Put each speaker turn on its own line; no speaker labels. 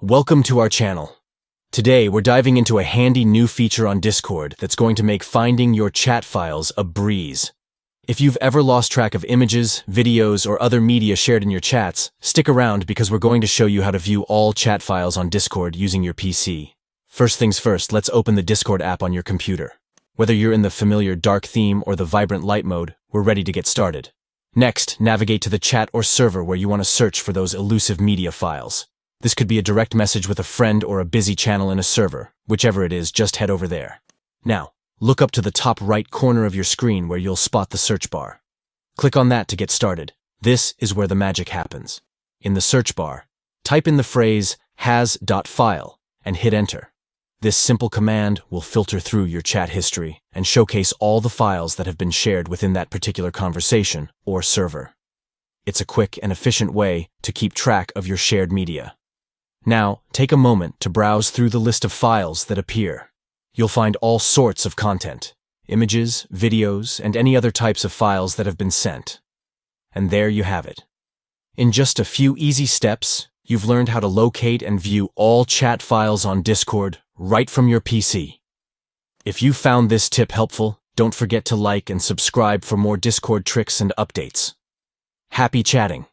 Welcome to our channel. Today, we're diving into a handy new feature on Discord that's going to make finding your chat files a breeze. If you've ever lost track of images, videos, or other media shared in your chats, stick around because we're going to show you how to view all chat files on Discord using your PC. First things first, let's open the Discord app on your computer. Whether you're in the familiar dark theme or the vibrant light mode, we're ready to get started. Next, navigate to the chat or server where you want to search for those elusive media files. This could be a direct message with a friend or a busy channel in a server. Whichever it is, just head over there. Now, look up to the top right corner of your screen where you'll spot the search bar. Click on that to get started. This is where the magic happens. In the search bar, type in the phrase has.file and hit enter. This simple command will filter through your chat history and showcase all the files that have been shared within that particular conversation or server. It's a quick and efficient way to keep track of your shared media. Now, take a moment to browse through the list of files that appear. You'll find all sorts of content, images, videos, and any other types of files that have been sent. And there you have it. In just a few easy steps, you've learned how to locate and view all chat files on Discord right from your PC. If you found this tip helpful, don't forget to like and subscribe for more Discord tricks and updates. Happy chatting!